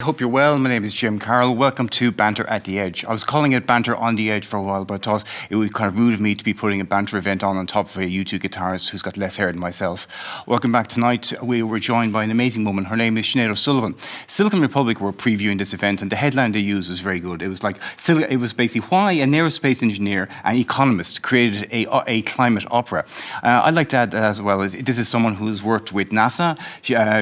Hope you're well. My name is Jim Carroll. Welcome to Banter at the Edge. I was calling it Banter on the Edge for a while, but I thought it would be kind of rude of me to be putting a banter event on top of a U2 guitarist who's got less hair than myself. Welcome back tonight. We were joined by an amazing woman. Her name is Sinéad O'Sullivan. Silicon Republic were previewing this event, and the headline they used was very good. It was basically why an aerospace engineer and economist created a climate opera. I'd like to add that as well. This is someone who's worked with NASA.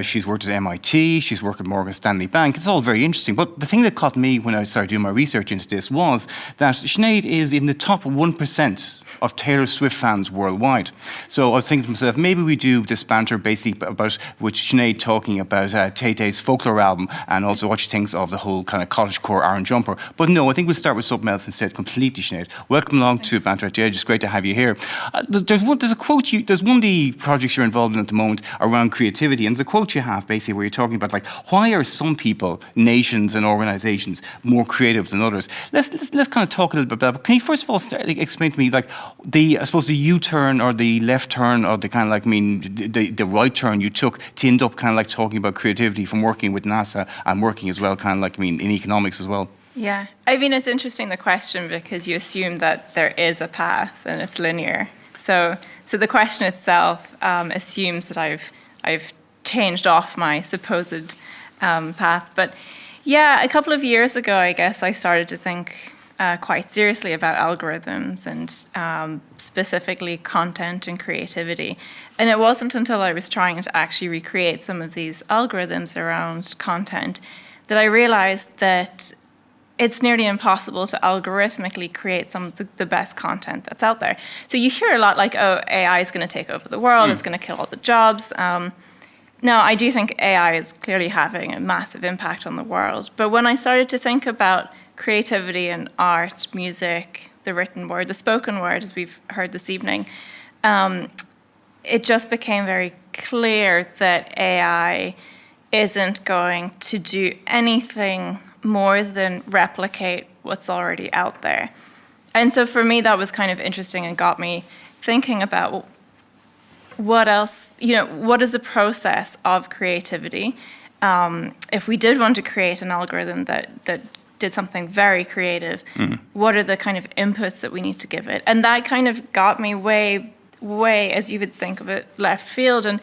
She's worked at MIT. She's worked at Morgan Stanley Bank. It's all very interesting. But the thing that caught me when I started doing my research into this was that Sinead is in the top 1% of Taylor Swift fans worldwide. So I was thinking to myself, maybe we do this banter basically about with Sinead talking about Tay-Tay's folklore album and also what she thinks of the whole kind of cottagecore Orange Jumper. But no, I think we'll start with something else instead completely, Sinead. Welcome along to Banter at the Edge. It's great to have you here. There's one of the projects you're involved in at the moment around creativity, and there's a quote you have basically where you're talking about like why are some people, nations and organizations more creative than others. Let's kind of talk a little bit about that. But can you first of all explain to me like the U-turn or the left turn or the kind of the right turn you took to end up kind of like talking about creativity from working with NASA and working as well in economics as well? Yeah, I mean it's interesting the question because you assume that there is a path and it's linear. So the question itself assumes that I've changed off my supposed path. But yeah, a couple of years ago, I guess, I started to think quite seriously about algorithms and specifically content and creativity. And it wasn't until I was trying to actually recreate some of these algorithms around content that I realized that it's nearly impossible to algorithmically create some of the best content that's out there. So you hear a lot like, oh, AI is going to take over the world, it's going to kill all the jobs. Now, I do think AI is clearly having a massive impact on the world. But when I started to think about creativity and art, music, the written word, the spoken word, as we've heard this evening, it just became very clear that AI isn't going to do anything more than replicate what's already out there. And so for me, that was kind of interesting and got me thinking about what else, what is the process of creativity? If we did want to create an algorithm that did something very creative, what are the kind of inputs that we need to give it? And that kind of got me way, as you would think of it, left field, and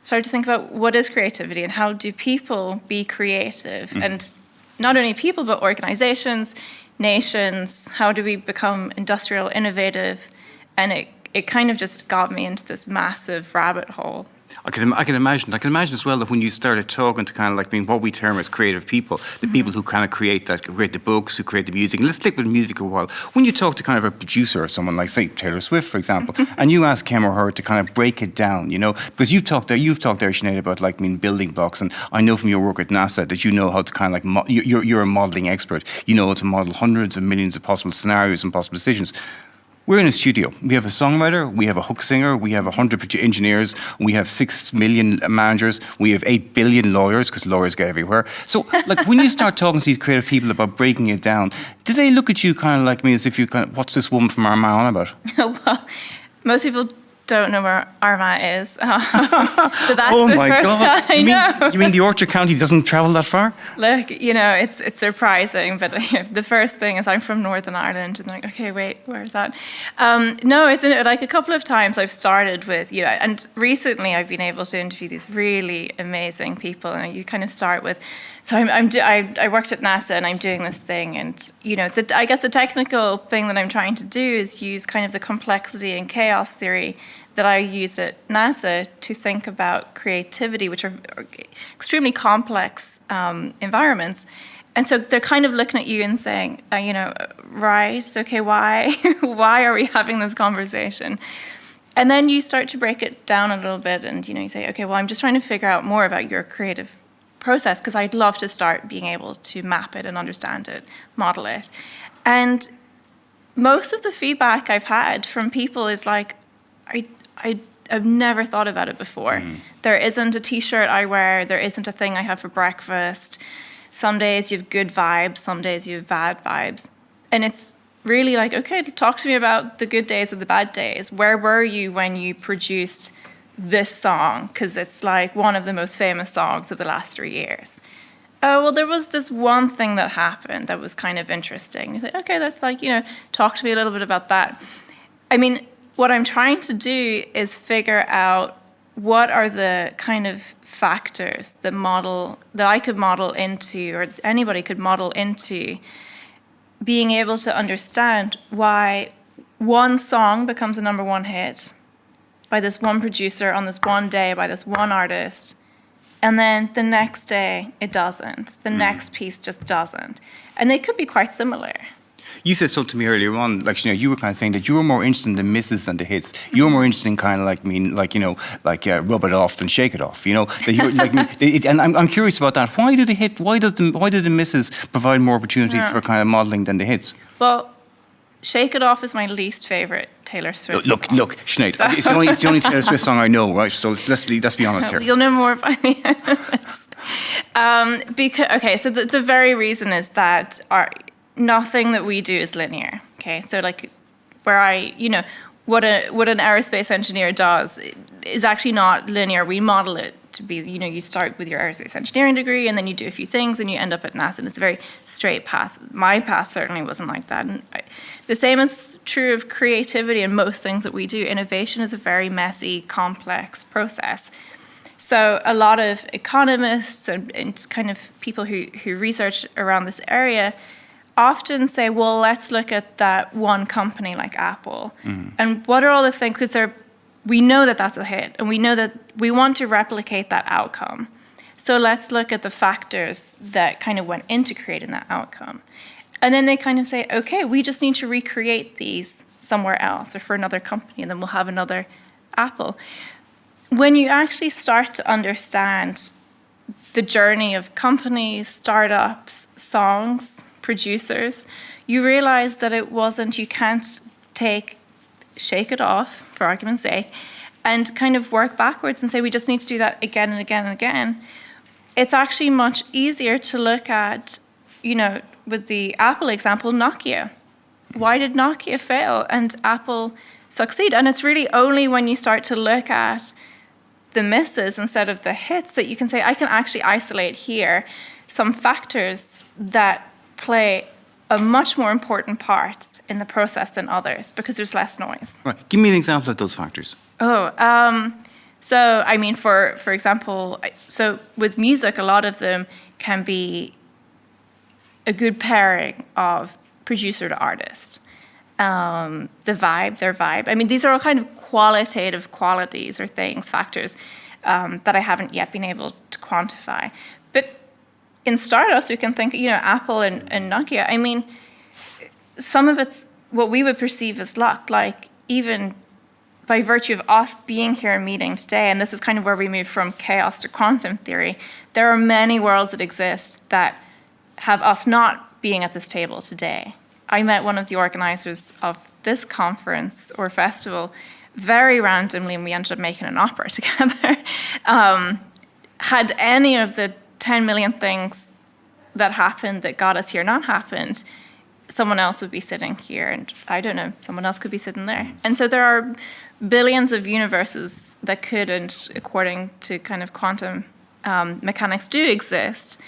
started to think about what is creativity and how do people be creative? And not only people, but organizations, nations, how do we become industrial, innovative? And it kind of just got me into this massive rabbit hole. I can imagine as well that when you started talking to kind of like being what we term as creative people, the people who kind of create the books, who create the music. And let's stick with music for a while. When you talk to kind of a producer or someone like, say, Taylor Swift, for example, and you ask him or her to kind of break it down, because you've talked there, Sinead, about building blocks. And I know from your work at NASA that you know how to kind of you're a modeling expert. You know how to model hundreds of millions of possible scenarios and possible decisions. We're in a studio. We have a songwriter, we have a hook singer, we have 100 engineers, we have 6 million managers, we have 8 billion lawyers, because lawyers get everywhere. So, when you start talking to these creative people about breaking it down, do they look at you kind of like me as if you what's this woman from Armagh on about? Well, most people don't know where Armagh is. So that's oh the my first God! I know. You mean the Orchard County doesn't travel that far? Look, it's surprising, but the first thing is I'm from Northern Ireland, and okay, wait, where's that? No, it's like a couple of times I've started with, and recently I've been able to interview these really amazing people, and you kind of start with, so I worked at NASA and I'm doing this thing, and I guess the technical thing that I'm trying to do is use kind of the complexity and chaos theory that I used at NASA to think about creativity, which are extremely complex environments. And so they're kind of looking at you and saying, right, okay, why? Why are we having this conversation? And then you start to break it down a little bit and, you say, okay, well, I'm just trying to figure out more about your creative process because I'd love to start being able to map it and understand it, model it. And most of the feedback I've had from people is like, I've never thought about it before. There isn't a T-shirt I wear. There isn't a thing I have for breakfast. Some days you have good vibes. Some days you have bad vibes. And it's really like, okay, talk to me about the good days or the bad days. Where were you when you produced this song? Because it's like one of the most famous songs of the last 3 years. Oh, well, there was this one thing that happened that was kind of interesting. You say, okay, that's like, talk to me a little bit about that. I mean, what I'm trying to do is figure out what are the kind of factors that I could model into, or anybody could model into, being able to understand why one song becomes a #1 hit by this one producer on this one day by this one artist, and then the next day it doesn't. The next piece just doesn't. And they could be quite similar. You said something to me earlier on, like, you were kind of saying that you were more interested in the misses than the hits. You were more interested in kind of rub it off than shake it off, that you were, and I'm curious about that. Why did the misses provide more opportunities for kind of modelling than the hits? Well, Shake It Off is my least favourite Taylor Swift song. Look, Sinead, so. it's the only Taylor Swift song I know, right? So let's be honest here. You'll know more by the end of this. So the very reason is that nothing that we do is linear. Okay, so like what an aerospace engineer does is actually not linear. We model it to be, you start with your aerospace engineering degree and then you do a few things and you end up at NASA, and it's a very straight path. My path certainly wasn't like that. And the same is true of creativity and most things that we do. Innovation is a very messy, complex process. So a lot of economists and kind of people who research around this area often say, well, let's look at that one company like Apple. And what are all the things, because we know that that's a hit, and we know that we want to replicate that outcome. So let's look at the factors that kind of went into creating that outcome. And then they kind of say, okay, we just need to recreate these somewhere else or for another company, and then we'll have another Apple. When you actually start to understand the journey of companies, startups, songs, producers, you realize that you can't take Shake It Off, for argument's sake, and kind of work backwards and say we just need to do that again and again and again. It's actually much easier to look at, with the Apple example, Nokia. Why did Nokia fail and Apple succeed? And it's really only when you start to look at the misses instead of the hits that you can say, I can actually isolate here some factors that play a much more important part in the process than others because there's less noise. Right. Give me an example of those factors. So I mean, for example, so with music, a lot of them can be a good pairing of producer to artist. Their vibe. I mean, these are all kind of qualitative qualities or things, factors that I haven't yet been able to quantify. But in startups, we can think, Apple and Nokia. I mean, some of it's what we would perceive as luck, like even by virtue of us being here and meeting today, and this is kind of where we move from chaos to quantum theory, there are many worlds that exist that have us not being at this table today. I met one of the organizers of this conference or festival very randomly, and we ended up making an opera together. Had any of the 10 million things that happened that got us here not happened, someone else would be sitting here, and I don't know, someone else could be sitting there. And so there are billions of universes that could, and according to kind of quantum mechanics, do exist,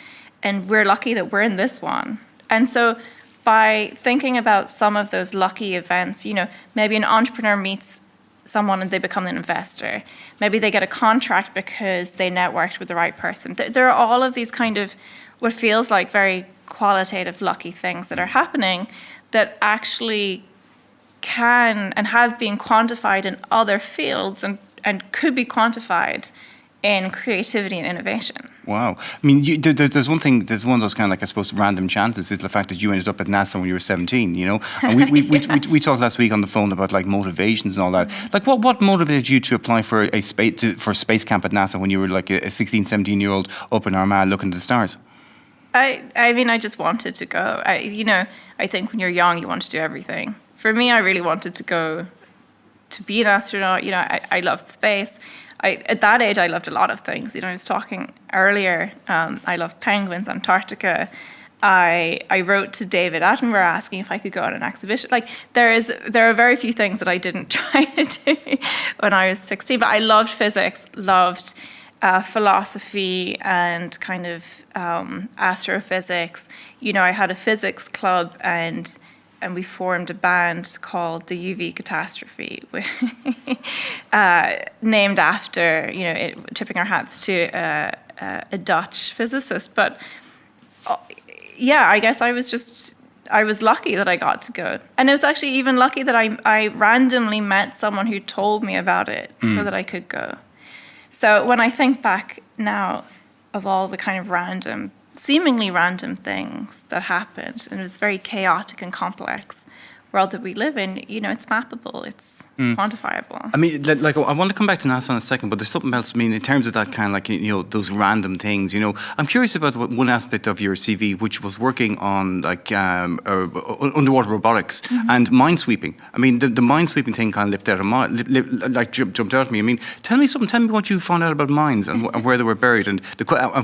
and we're lucky that we're in this one. And so by thinking about some of those lucky events, maybe an entrepreneur meets someone and they become an investor. Maybe they get a contract because they networked with the right person. There are all of these kind of what feels like very qualitative lucky things that are happening that actually can and have been quantified in other fields and could be quantified in creativity and innovation. Wow. I mean, there's one of those kind of like, I suppose, random chances is the fact that you ended up at NASA when you were 17, And we talked last week on the phone about like motivations and all that. Like what motivated you to apply for a space camp at NASA when you were like a 16, 17-year-old up in Armagh looking at the stars? I mean, I just wanted to go. I think when you're young, you want to do everything. For me, I really wanted to go to be an astronaut. I loved space. At that age, I loved a lot of things. I was talking earlier, I loved penguins, Antarctica. I wrote to David Attenborough asking if I could go on an exhibition. Like, there are very few things that I didn't try to do when I was 16, but I loved physics, loved philosophy and kind of astrophysics. You know, I had a physics club and we formed a band called the UV Catastrophe, named after, you know, tipping our hats to a Dutch physicist. But yeah, I guess I was lucky that I got to go. And it was actually even lucky that I randomly met someone who told me about it so that I could go. So when I think back now of all the kind of seemingly random things that happened, and it was very chaotic and complex world that we live in, you know, it's mappable, it's quantifiable. I mean, like, I want to come back to NASA in a second, but there's something else. I mean, in terms of that kind of like, you know, those random things, you know, I'm curious about one aspect of your CV, which was working on like underwater robotics and minesweeping. I mean, the minesweeping thing kind of jumped out at me. I mean, tell me what you found out about mines and where they were buried and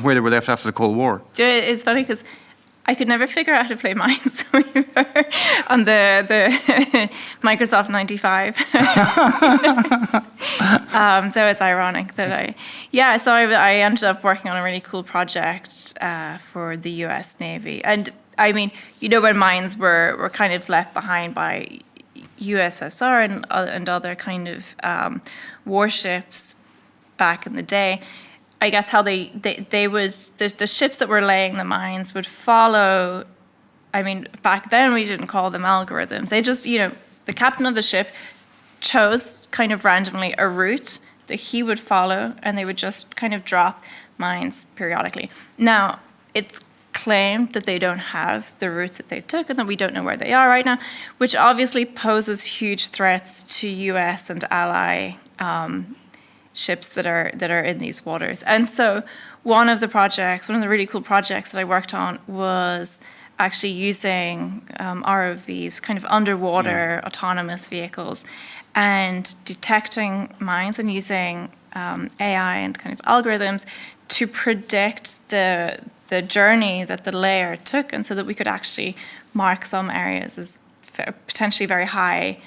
where they were left after the Cold War. It's funny because I could never figure out how to play Minesweeper on the Microsoft 95. So it's ironic that I ended up working on a really cool project for the US Navy. And I mean, you know, when mines were kind of left behind by USSR and other kind of warships back in the day, I guess how they would, the ships that were laying the mines would follow, I mean, back then we didn't call them algorithms. They just, you know, the captain of the ship chose kind of randomly a route that he would follow, and they would just kind of drop mines periodically. Now, it's claimed that they don't have the routes that they took and that we don't know where they are right now, which obviously poses huge threats to US and ally ships that are in these waters. And so one of the really cool projects that I worked on was actually using ROVs, kind of underwater autonomous vehicles, and detecting mines and using AI and kind of algorithms to predict the journey that the layer took, and so that we could actually mark some areas as potentially very high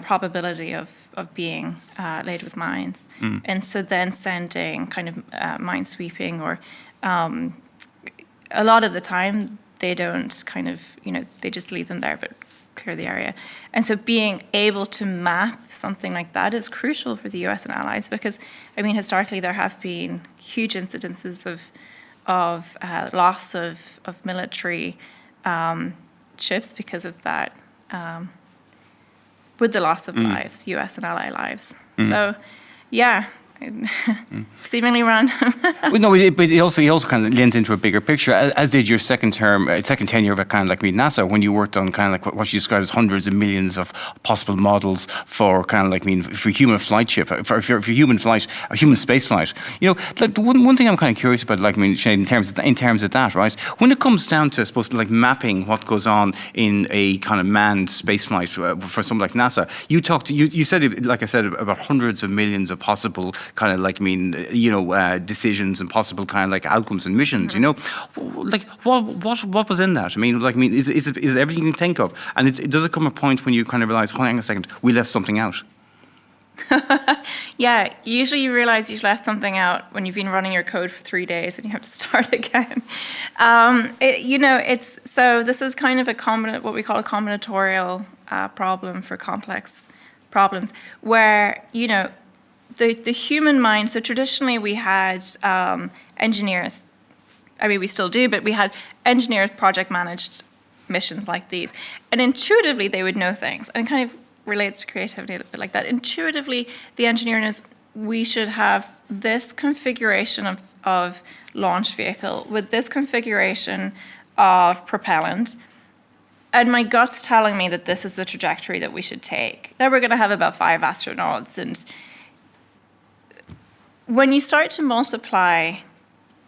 probability of being laid with mines. And so then sending kind of minesweeping, or a lot of the time they don't kind of, you know, they just leave them there but clear the area. And so being able to map something like that is crucial for the US and allies, because I mean, historically there have been huge incidences of loss of military ships because of that, with the loss of lives, US and ally lives. So, yeah, seemingly random. Well, no, but it also kind of lends into a bigger picture, as did your second tenure of kind of like NASA, when you worked on kind of like what you described as hundreds of millions of possible models for kind of like, for human flight ship, for human flight, human space flight. You know, like the one thing I'm kind of curious about, like, Sinead, in terms of that, right? When it comes down to, I suppose, like mapping what goes on in a kind of manned space flight for something like NASA, you said, like I said, about hundreds of millions of possible kind of like, decisions and possible kind of like outcomes and missions, you know, like what was in that? I mean, like, is it everything you can think of? And does it come a point when you kind of realize, hang on a second, we left something out? Yeah, usually you realize you've left something out when you've been running your code for 3 days and you have to start again. This is kind of what we call a combinatorial problem for complex problems, where, you know, the human mind, so traditionally we had engineers, I mean, we still do, but we had engineers project managed missions like these. And intuitively, they would know things. And it kind of relates to creativity a little bit like that. Intuitively, the engineer knows we should have this configuration of launch vehicle with this configuration of propellant. And my gut's telling me that this is the trajectory that we should take. Now we're going to have about 5 astronauts, and when you start to multiply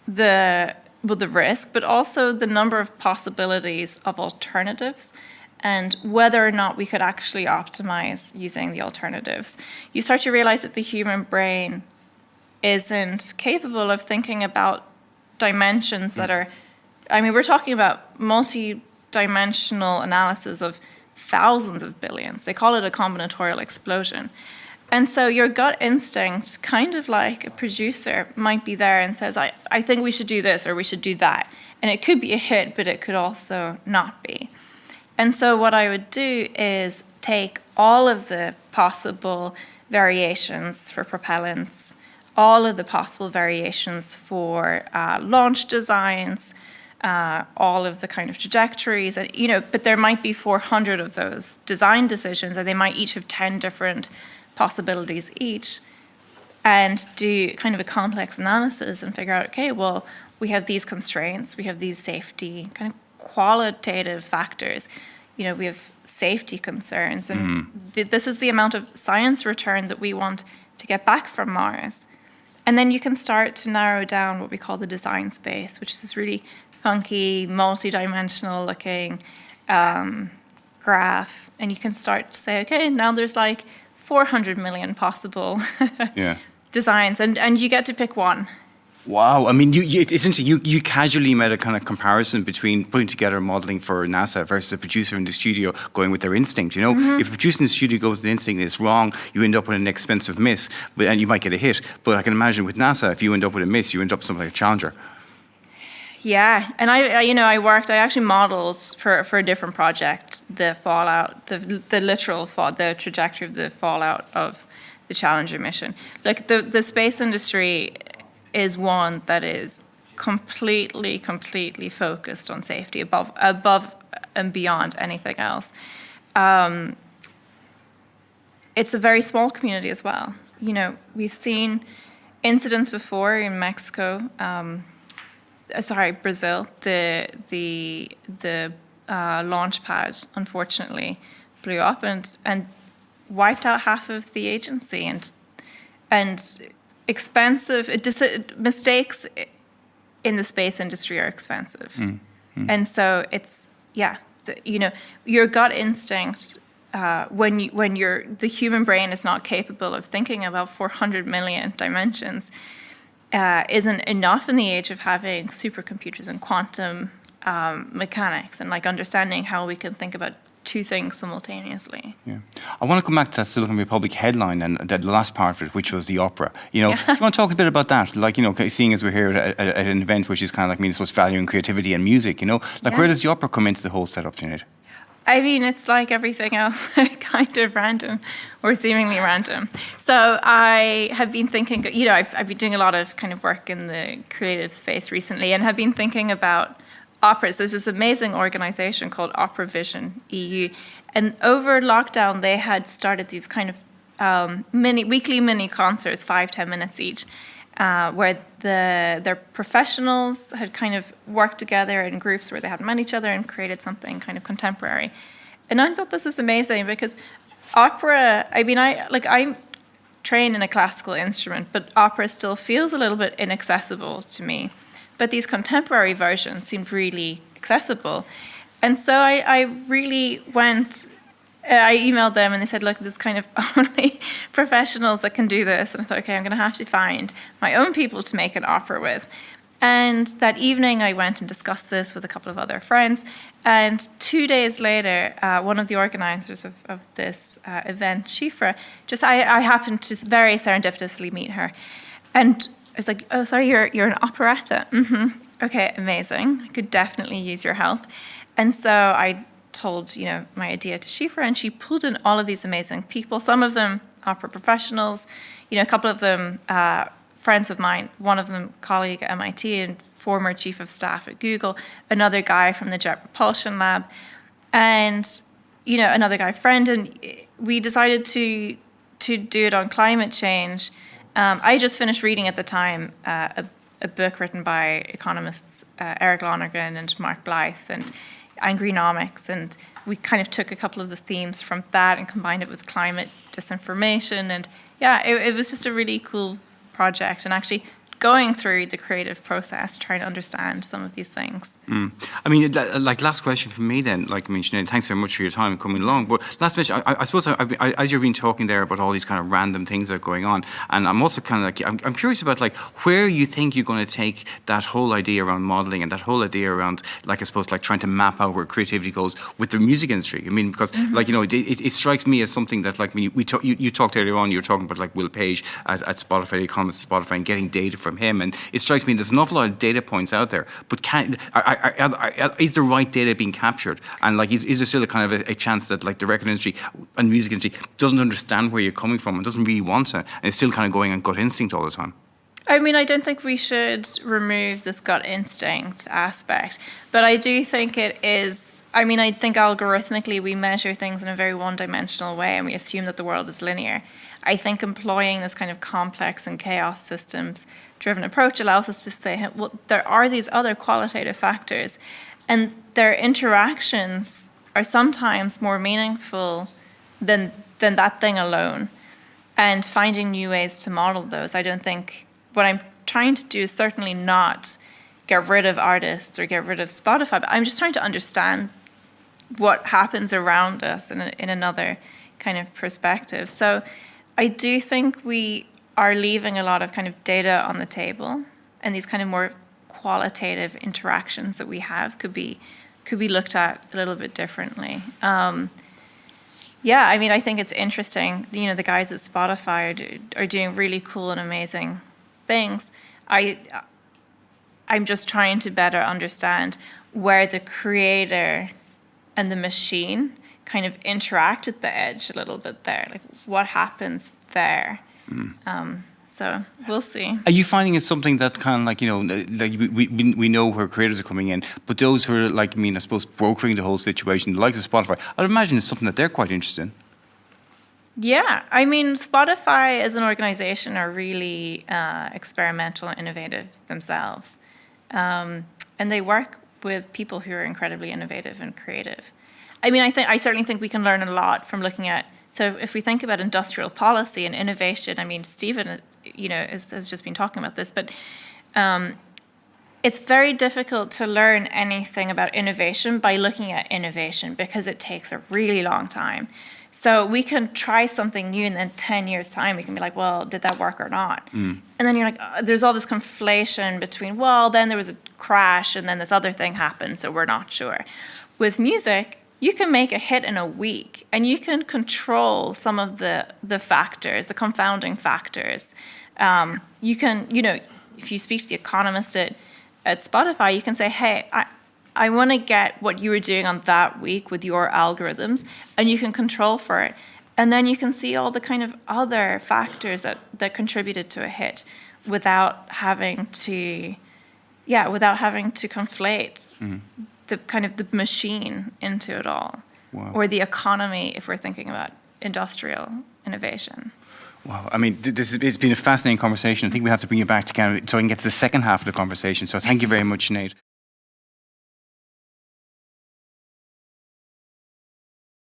the risk, but also the number of possibilities of alternatives, and whether or not we could actually optimize using the alternatives, you start to realize that the human brain isn't capable of thinking about dimensions that are, I mean, we're talking about multi-dimensional analysis of thousands of billions. They call it a combinatorial explosion. And so your gut instinct, kind of like a producer, might be there and says, I think we should do this or we should do that. And it could be a hit, but it could also not be. And so what I would do is take all of the possible variations for propellants, all of the possible variations for launch designs, all of the kind of trajectories, and, but there might be 400 of those design decisions, and they might each have 10 different possibilities each, and do kind of a complex analysis and figure out, okay, well, we have these constraints, we have these safety kind of qualitative factors, we have safety concerns, and this is the amount of science return that we want to get back from Mars. And then you can start to narrow down what we call the design space, which is this really funky, multi-dimensional looking graph. And you can start to say, okay, now there's like 400 million possible designs, and you get to pick one. Wow. I mean, it's interesting. You casually made a kind of comparison between putting together modeling for NASA versus a producer in the studio going with their instinct. If a producer in the studio goes with the instinct and it's wrong, you end up with an expensive miss, and you might get a hit. But I can imagine with NASA, if you end up with a miss, you end up with something like a Challenger. Yeah, and I actually modeled for a different project the fallout, the trajectory of the fallout of the Challenger mission. Like the space industry is one that is completely focused on safety above and beyond anything else. It's a very small community as well. We've seen incidents before in Mexico. Brazil. The launch pad unfortunately blew up and wiped out half of the agency, and expensive mistakes in the space industry are expensive. And so it's your gut instinct when the human brain is not capable of thinking about 400 million dimensions isn't enough in the age of having supercomputers and quantum mechanics and like understanding how we can think about two things simultaneously. Yeah, I want to come back to that Silicon Republic headline and the last part of it, which was the opera. Do you want to talk a bit about that? Like, seeing as we're here at an event which is kind of like, it's supposed to value in creativity and music. Where does the opera come into the whole setup, Sinead? I mean, it's like everything else, kind of random or seemingly random. So I have been thinking, I've been doing a lot of kind of work in the creative space recently and have been thinking about operas. There's this amazing organization called Opera Vision EU. And over lockdown, they had started these kind of weekly mini concerts, 5-10 minutes each, where their professionals had kind of worked together in groups where they had met each other and created something kind of contemporary. And I thought this was amazing because opera, I'm trained in a classical instrument, but opera still feels a little bit inaccessible to me. But these contemporary versions seemed really accessible. And so I really I emailed them and they said, look, there's kind of only professionals that can do this. And I thought, okay, I'm going to have to find my own people to make an opera with. And that evening I went and discussed this with a couple of other friends. And 2 days later, one of the organizers of this event, Shifra, I happened to very serendipitously meet her. And I was like, oh, sorry, you're an operetta. Okay, amazing. I could definitely use your help. And so I told, my idea to Shifra, and she pulled in all of these amazing people, some of them opera professionals, a couple of them friends of mine, one of them colleague at MIT and former chief of staff at Google, another guy from the Jet Propulsion Lab, and, another guy friend. And we decided to do it on climate change. I just finished reading at the time a book written by economists Eric Lonergan and Mark Blythe and Angrynomics, and we kind of took a couple of the themes from that and combined it with climate disinformation. And it was just a really cool project, and actually going through the creative process, trying to understand some of these things. I mean, like last question from me then. Like, I mean, Sinead, thanks very much for your time coming along. But last question, I suppose, as you've been talking there about all these kind of random things that are going on, and I'm also kind of like, I'm curious about like where you think you're going to take that whole idea around modelling and that whole idea around, like, I suppose, like trying to map out where creativity goes with the music industry. I mean, because like, you know, it strikes me as something that, like, when you talked earlier on, you were talking about like Will Page at Spotify, the economist at Spotify, and getting data from him, and it strikes me there's an awful lot of data points out there, but is the right data being captured? And like, is there still a kind of a chance that like the record industry and music industry doesn't understand where you're coming from and doesn't really want to, and it's still kind of going on gut instinct all the time? I mean, I don't think we should remove this gut instinct aspect, but I do think it is. I mean, I think algorithmically we measure things in a very one-dimensional way, and we assume that the world is linear. I think employing this kind of complex and chaos systems-driven approach allows us to say, well, there are these other qualitative factors, and their interactions are sometimes more meaningful than that thing alone. And finding new ways to model those, I don't think, what I'm trying to do is certainly not get rid of artists or get rid of Spotify, but I'm just trying to understand what happens around us in another kind of perspective. So I do think we are leaving a lot of kind of data on the table, and these kind of more qualitative interactions that we have could be looked at a little bit differently. Yeah, I mean, I think it's interesting. You know, the guys at Spotify are doing really cool and amazing things. I'm just trying to better understand where the creator and the machine kind of interact at the edge a little bit there. Like, what happens there? So we'll see. Are you finding it's something that kind of like, you know, like we know where creators are coming in, but those who are like, I mean, I suppose brokering the whole situation, like the Spotify, I'd imagine it's something that they're quite interested in. Yeah, I mean, Spotify as an organization are really experimental and innovative themselves. And they work with people who are incredibly innovative and creative. I mean, I certainly think we can learn a lot from looking at, so if we think about industrial policy and innovation, I mean, Stephen, you know, has just been talking about this, but it's very difficult to learn anything about innovation by looking at innovation because it takes a really long time. So we can try something new, and then 10 years' time, we can be like, well, did that work or not? And then you're like, there's all this conflation between, well, then there was a crash, and then this other thing happened, so we're not sure. With music, you can make a hit in a week, and you can control some of the factors, the confounding factors. You can, you know, if you speak to the economist at Spotify, you can say, hey, I want to get what you were doing on that week with your algorithms, and you can control for it. And then you can see all the kind of other factors that contributed to a hit without having to conflate the kind of the machine into it all. Wow. Or the economy if we're thinking about industrial innovation. Wow, I mean, it's been a fascinating conversation. I think we have to bring you back to Canada so I can get to the second half of the conversation. So thank you very much, Sinead.